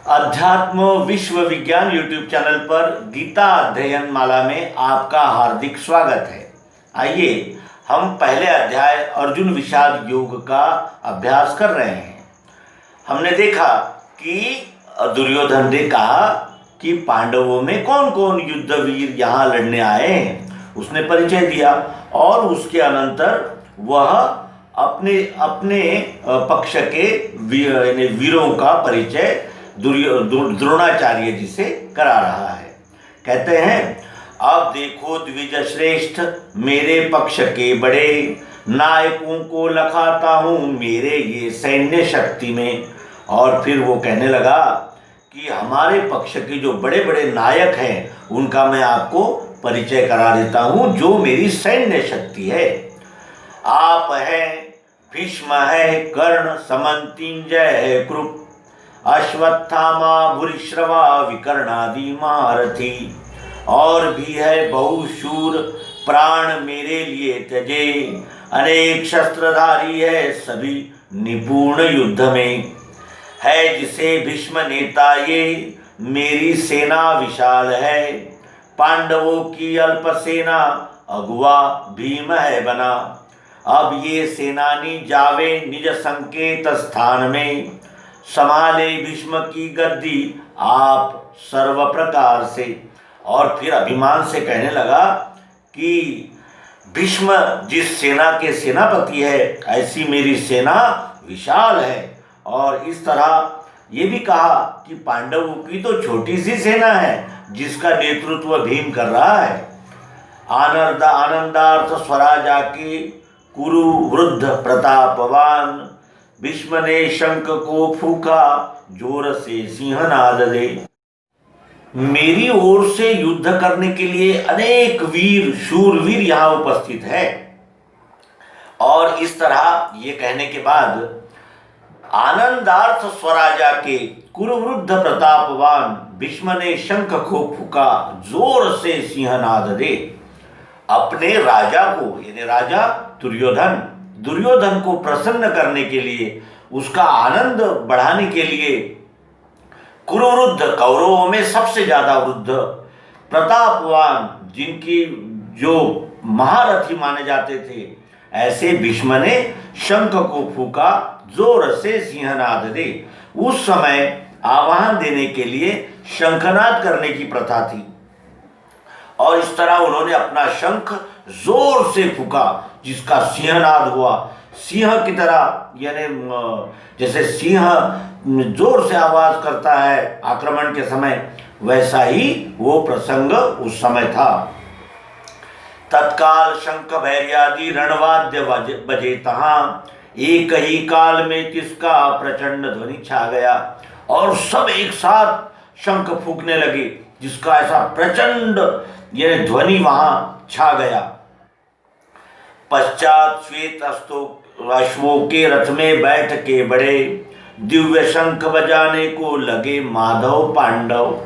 अध्यात्म विश्व विज्ञान यूट्यूब चैनल पर गीता अध्ययन माला में आपका हार्दिक स्वागत है। आइए हम पहले अध्याय अर्जुन विषाद योग का अभ्यास कर रहे हैं। हमने देखा कि दुर्योधन ने कहा कि पांडवों में कौन कौन युद्धवीर यहाँ लड़ने आए हैं, उसने परिचय दिया और उसके अनंतर वह अपने अपने पक्ष के वीरों का परिचय द्रोणाचार्य जी से करा रहा है। कहते हैं, अब देखो द्विज श्रेष्ठ मेरे पक्ष के बड़े नायकों को लखाता हूँ मेरे ये सैन्य शक्ति में। और फिर वो कहने लगा कि हमारे पक्ष के जो बड़े बड़े नायक हैं उनका मैं आपको परिचय करा देता हूँ जो मेरी सैन्य शक्ति है। आप हैं भीष्म है, कर्ण, समंतिंजय है, कृप, अश्वत्थामा, भूरिश्रवा, विकर्णादि महारथी, और भी है बहुशूर प्राण मेरे लिए त्यजे, अनेक शस्त्रधारी है सभी निपुण युद्ध में। है जिसे भीष्म नेता ये मेरी सेना विशाल है, पांडवों की अल्प सेना अगुआ भीम है बना। अब ये सेनानी जावे निज संकेत स्थान में, संभाले भीष्म की गद्दी आप सर्व प्रकार से। और फिर अभिमान से कहने लगा कि भीष्म जिस सेना के सेनापति है ऐसी मेरी सेना विशाल है। और इस तरह ये भी कहा कि पांडवों की तो छोटी सी सेना है जिसका नेतृत्व भीम कर रहा है। आनंदार्थ स्वराजा की कुरु वृद्ध प्रतापवान, भीष्म ने शंख को फूका जोर से सिंहनाद दे। मेरी ओर से युद्ध करने के लिए अनेक वीर शूरवीर यहाँ उपस्थित है। और इस तरह ये कहने के बाद आनंदार्थ स्वराजा के कुरुवृद्ध प्रतापवान भीष्म ने शंख को फूका जोर से सिंहनाद दे। अपने राजा को यानी राजा दुर्योधन को प्रसन्न करने के लिए, उसका आनंद बढ़ाने के लिए कुरुवृद्ध कौरवों में सबसे ज्यादा वृद्ध प्रतापवान जिनकी जो महारथी माने जाते थे, ऐसे भीष्म ने शंख को फूका जोर से सिंहनाद दे। उस समय आवाहन देने के लिए शंखनाद करने की प्रथा थी और इस तरह उन्होंने अपना शंख जोर से फूका जिसका सिंहनाद हुआ। सिंह की तरह यानी जैसे सिंह जोर से आवाज करता है आक्रमण के समय, वैसा ही वो प्रसंग उस समय था। तत्काल शंख भैर्यादि रणवाद्य बजे तहाँ, एक ही काल में किसका प्रचंड ध्वनि छा गया। और सब एक साथ शंख फूकने लगे जिसका ऐसा प्रचंड यह ध्वनि वहां छा गया। पश्चात श्वेत अश्वों के रथ में बैठ के बड़े दिव्य शंख बजाने को लगे माधव पांडव।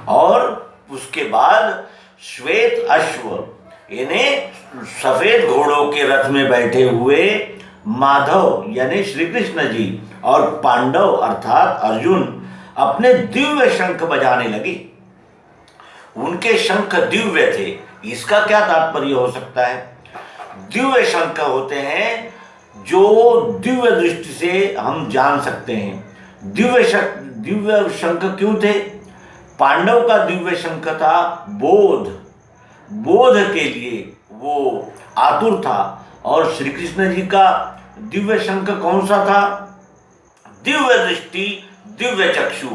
और उसके बाद श्वेत अश्व यानी सफेद घोड़ों के रथ में बैठे हुए माधव यानी श्री कृष्ण जी और पांडव अर्थात अर्जुन अपने दिव्य शंख बजाने लगे। उनके शंख दिव्य थे। इसका क्या तात्पर्य हो सकता है? दिव्य शंख होते हैं जो दिव्य दृष्टि से हम जान सकते हैं। दिव्य शंख क्यों थे? पांडव का दिव्य शंख था बोध के लिए वो आतुर था। और श्री कृष्ण जी का दिव्य शंख कौन सा था? दिव्य दृष्टि, दिव्य चक्षु,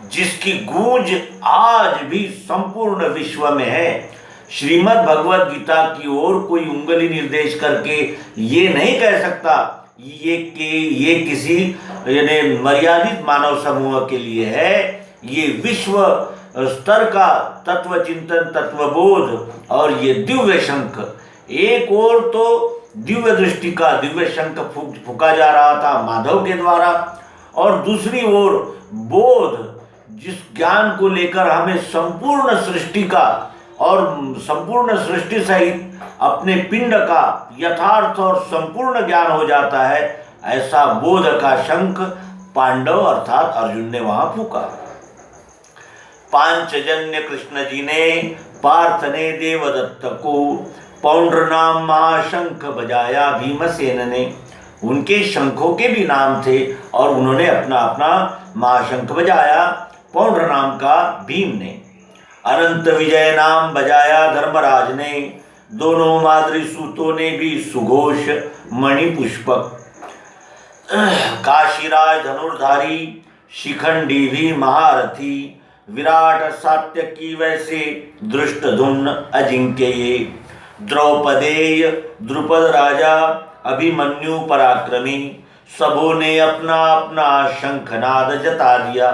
जिसकी गूंज आज भी संपूर्ण विश्व में है। श्रीमद् भगवद गीता की ओर कोई उंगली निर्देश करके ये नहीं कह सकता ये किसी यानी मर्यादित मानव समूह के लिए है। ये विश्व स्तर का तत्व चिंतन, तत्वबोध और ये दिव्य शंख, एक ओर तो दिव्य दृष्टि का दिव्य शंख फूका जा रहा था माधव के द्वारा, और दूसरी ओर बोध, जिस ज्ञान को लेकर हमें संपूर्ण सृष्टि का और संपूर्ण सृष्टि सहित अपने पिंड का यथार्थ और संपूर्ण ज्ञान हो जाता है, ऐसा बोध का शंख पांडव अर्थात अर्जुन ने वहां फूका। पांचजन्य कृष्ण जी ने पार्थ ने देवदत्त को पौंड्र नाम महाशंख बजाया भीमसेन ने। उनके शंखों के भी नाम थे और उन्होंने अपना अपना महाशंख बजाया पौंड्र नाम का भीम ने। अनंत विजय नाम बजाया धर्मराज ने। दोनों माद्री सूतों ने भी सुघोष मणिपुष्पक। काशीराज धनुर्धारी शिखंडी भी महारथी। विराट सात्यकी वैसे दृष्टधुम्न अजिंक्य ये। द्रौपदेय द्रुपद राजा अभिमन्यु पराक्रमी। सबों ने अपना अपना शंखनाद जता दिया।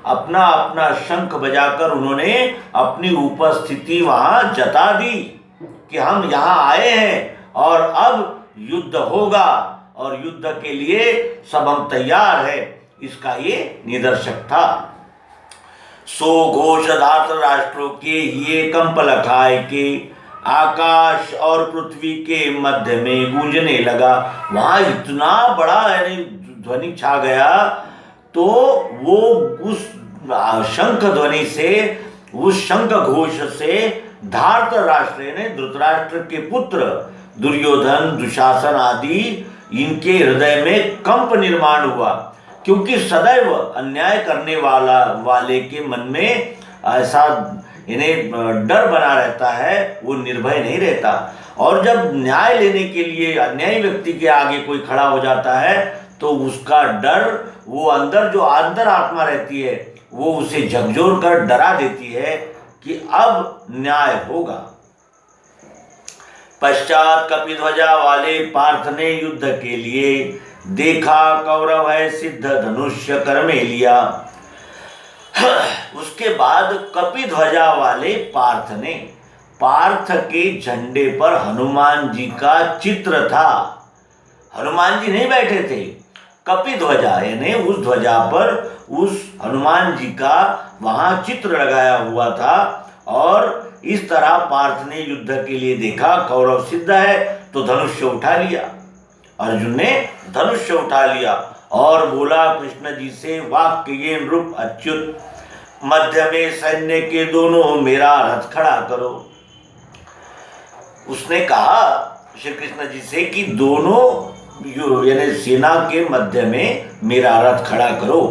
अपना अपना शंख बजाकर उन्होंने अपनी उपस्थिति वहां जता दी कि हम यहाँ आए हैं और अब युद्ध होगा और युद्ध के लिए सब हम तैयार हैं। इसका ये निदर्शक था। सो घोष धार्त राष्ट्रों के ये कंपलखाय के। आकाश और पृथ्वी के मध्य में गूंजने लगा। वहां इतना बड़ा ध्वनि छा गया तो वो उस शंख ध्वनि से, उस शंख घोष से धार्त राष्ट्र ने धृतराष्ट्र के पुत्र दुर्योधन दुशासन आदि इनके हृदय में कंप निर्माण हुआ। क्योंकि सदैव अन्याय करने वाले के मन में ऐसा इन्हें डर बना रहता है, वो निर्भय नहीं रहता। और जब न्याय लेने के लिए अन्यायी व्यक्ति के आगे कोई खड़ा हो जाता है तो उसका डर, वो अंदर जो अंदर आत्मा रहती है वो उसे झकझोर कर डरा देती है कि अब न्याय होगा। पश्चात कपिध्वजा वाले पार्थ ने युद्ध के लिए देखा कौरव है सिद्ध धनुष्य कर में लिया। उसके बाद कपिध्वजा वाले पार्थ ने, पार्थ के झंडे पर हनुमान जी का चित्र था। हनुमान जी नहीं बैठे थे, कपिध्वजा यानी उस ध्वजा पर उस हनुमान जी का वहां चित्र लगाया हुआ था। और इस तरह पार्थ ने युद्ध के लिए देखा कौरव सिद्ध है तो धनुष्य उठा लिया। अर्जुन ने धनुष्य उठा लिया और बोला कृष्ण जी से, वाक्य ये नृप अच्युत, मध्य में सैन्य के दोनों मेरा रथ खड़ा करो। उसने कहा श्री कृष्ण जी से कि दोनों यानी सेना के मध्य में मेरा रथ खड़ा करो।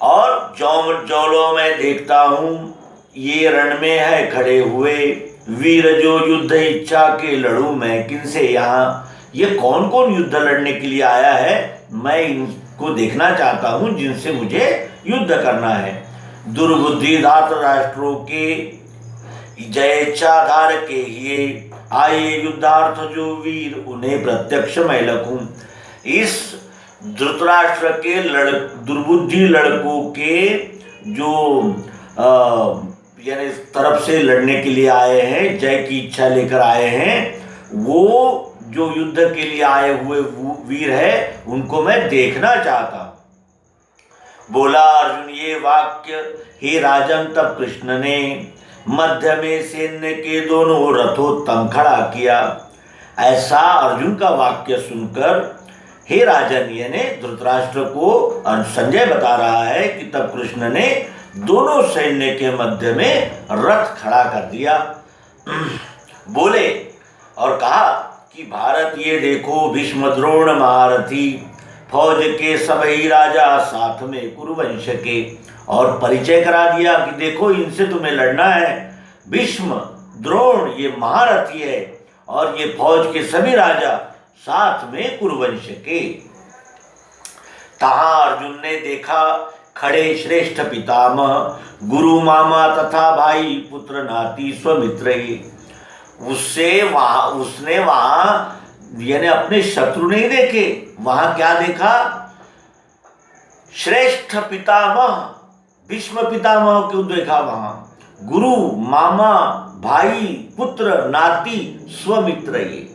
और जौलों में देखता हूं ये रण में है खड़े हुए, वीर जो युद्ध इच्छा के लड़ू मैं किनसे यहाँ। ये कौन कौन युद्ध लड़ने के लिए आया है, मैं इनको देखना चाहता हूं जिनसे मुझे युद्ध करना है। दुर्बुद्धि धात राष्ट्रों के जयेच्छाधार के ये आए युद्धार्थ जो वीर उन्हें प्रत्यक्ष मैं लखूं। इस धृतराष्ट्र के दुर्बुद्धि लड़कों के जो यानी तरफ से लड़ने के लिए आए हैं, जय की इच्छा लेकर आए हैं, वो जो युद्ध के लिए आए हुए वीर है उनको मैं देखना चाहता हूं। बोला अर्जुन ये वाक्य, हे राजन तब कृष्ण ने मध्य में सैन्य के दोनों रथोत्तम खड़ा किया। ऐसा अर्जुन का वाक्य सुनकर हे राजन यानी धृतराष्ट्र को संजय बता रहा है कि तब कृष्ण ने दोनों सैन्य के मध्य में रथ खड़ा कर दिया। बोले और कहा कि भारत ये देखो भीष्म द्रोण महारथी, फौज के सभी राजा साथ में कुरुवंश के। और परिचय करा दिया कि देखो इनसे तुम्हें लड़ना है। भीष्म द्रोण ये महारथी है और ये फौज के सभी राजा साथ में कुरुवंश के। तहां अर्जुन ने देखा खड़े श्रेष्ठ पितामह, गुरु मामा तथा भाई पुत्र नाती स्वमित्र। उसने वहां यानी अपने शत्रु नहीं देखे, वहां क्या देखा, श्रेष्ठ पितामह भीष्म पितामह क्यों देखा, वहां गुरु मामा भाई पुत्र नाती स्वमित्र। ये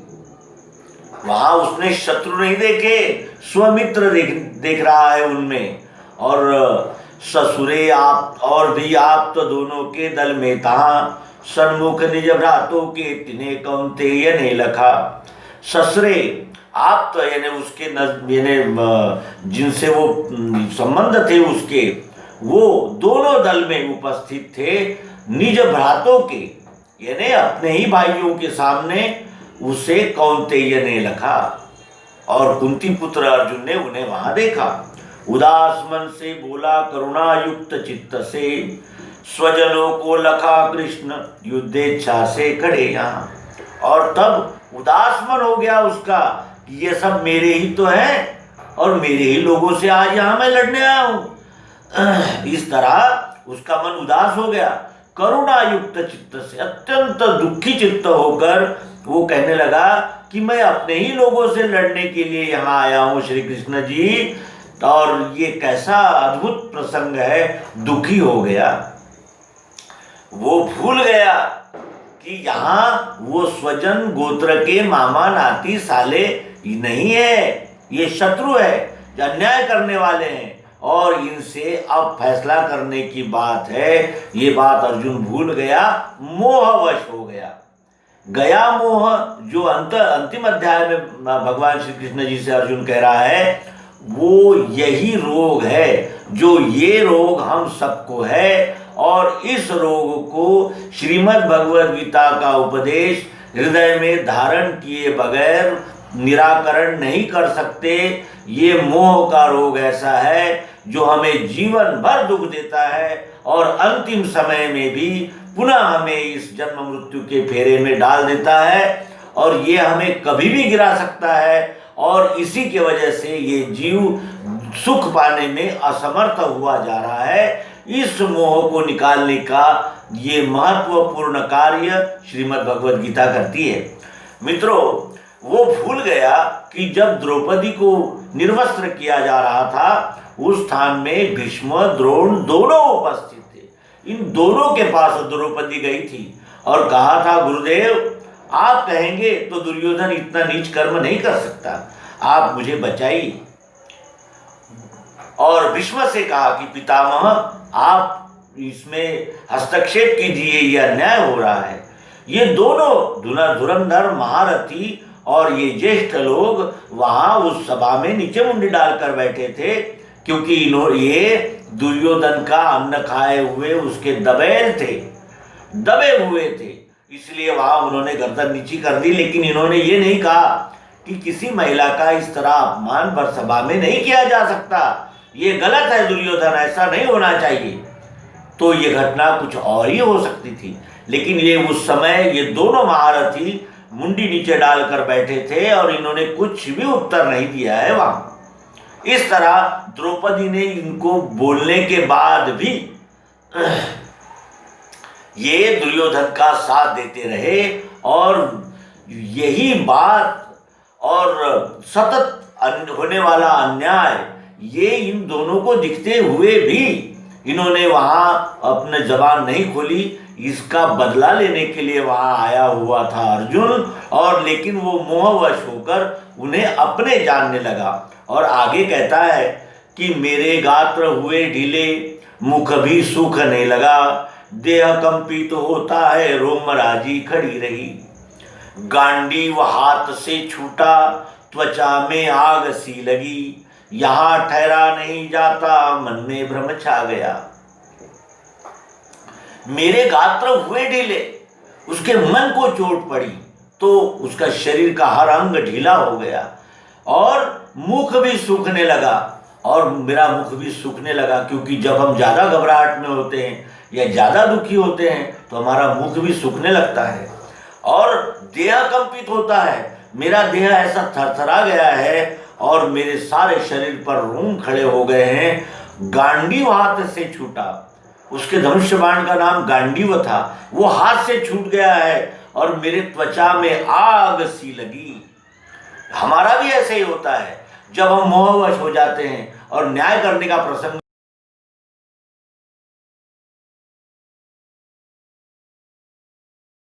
वहां उसने शत्रु नहीं देखे, स्वमित्र देख रहा है उनमें। और ससुरे आप और भी आप तो दोनों के दल में तहा, सन्मुख निज भ्रातों के तिन्हे कौनते ये नहीं लखा। ससुरे आप तो यानी उसके यानी जिनसे वो संबंध थे उसके, वो दोनों दल में उपस्थित थे। निज भ्रातों के यानी अपने ही भाइयों के सामने उसे कौन्तेय ने लखा और कुंती पुत्र अर्जुन ने उन्हें वहां देखा। उदास मन से बोला करुणा युक्त चित्त से, स्वजनों को लखा कृष्ण युद्धेच्छा से खड़े यहाँ। और तब उदास मन हो गया उसका कि ये सब मेरे ही तो हैं और मेरे ही लोगों से आज यहाँ मैं लड़ने आया हूं। इस तरह उसका मन उदास हो गया। करुणा युक्त चित्त से अत्यंत दुखी चित्त होकर वो कहने लगा कि मैं अपने ही लोगों से लड़ने के लिए यहाँ आया हूँ श्री कृष्ण जी, और ये कैसा अद्भुत प्रसंग है। दुखी हो गया, वो भूल गया कि यहाँ वो स्वजन गोत्र के मामा नाती साले नहीं है, ये शत्रु है, अन्याय करने वाले हैं और इनसे अब फैसला करने की बात है। ये बात अर्जुन भूल गया, मोहवश हो गया मोह। जो अंतिम अध्याय में भगवान श्री कृष्ण जी से अर्जुन कह रहा है वो यही रोग है, जो ये रोग हम सबको है। और इस रोग को श्रीमद् भगवद गीता का उपदेश हृदय में धारण किए बगैर निराकरण नहीं कर सकते। ये मोह का रोग ऐसा है जो हमें जीवन भर दुख देता है और अंतिम समय में भी पुनः हमें इस जन्म मृत्यु के फेरे में डाल देता है और ये हमें कभी भी गिरा सकता है। और इसी के वजह से ये जीव सुख पाने में असमर्थ हुआ जा रहा है। इस मोह को निकालने का ये महत्वपूर्ण कार्य श्रीमद् भगवद गीता करती है। मित्रों, वो भूल गया कि जब द्रौपदी को निर्वस्त्र किया जा रहा था उस स्थान में भीष्म द्रोण दोनों उपस्थित थे। इन दोनों के पास द्रौपदी गई थी और कहा था गुरुदेव आप कहेंगे तो दुर्योधन इतना नीच कर्म नहीं कर सकता, आप मुझे बचाइए। और भीष्म से कहा कि पितामह आप इसमें हस्तक्षेप कीजिए, यह अन्याय हो रहा है। ये दोनों धुरंधर महारथी और ये ज्येष्ठ लोग वहां उस सभा में नीचे मुंडी डालकर बैठे थे क्योंकि ये दुर्योधन का अन्न खाए हुए उसके दबे हुए थे, इसलिए वहां उन्होंने गर्दन नीची कर दी। लेकिन इन्होंने ये नहीं कहा कि किसी महिला का इस तरह अपमान भर सभा में नहीं किया जा सकता, ये गलत है दुर्योधन, ऐसा नहीं होना चाहिए। तो ये घटना कुछ और ही हो सकती थी। लेकिन ये उस समय ये दोनों महारथी मुंडी नीचे डालकर बैठे थे और इन्होंने कुछ भी उत्तर नहीं दिया है वहां। इस तरह द्रौपदी ने इनको बोलने के बाद भी ये दुर्योधन का साथ देते रहे और यही बात और सतत होने वाला अन्याय ये इन दोनों को दिखते हुए भी इन्होंने वहां अपने जबान नहीं खोली। इसका बदला लेने के लिए वहां आया हुआ था अर्जुन, और लेकिन वो मोहवश होकर उन्हें अपने जानने लगा। और आगे कहता है कि मेरे गात्र हुए ढीले, मुख भी सूखने लगा, देह कंपित होता है, रोमराजी खड़ी रही, गांडीव हाथ से छूटा, त्वचा में आग सी लगी, यहां ठहरा नहीं जाता, मन में भ्रम छा गया। मेरे गात्र हुए ढीले, उसके मन को चोट पड़ी तो उसका शरीर का हर अंग ढीला हो गया और मुख भी सूखने लगा। और मेरा मुख भी सूखने लगा क्योंकि जब हम ज़्यादा घबराहट में होते हैं या ज़्यादा दुखी होते हैं तो हमारा मुख भी सूखने लगता है और देह कंपित होता है। मेरा देह ऐसा थरथरा गया है और मेरे सारे शरीर पर रोम खड़े हो गए हैं। गांडीव हाथ से छूटा, उसके धनुष्य बाण का नाम गांडीव था, वो हाथ से छूट गया है और मेरे त्वचा में आग सी लगी। हमारा भी ऐसे ही होता है जब हम मोहवश हो जाते हैं और न्याय करने का प्रसंग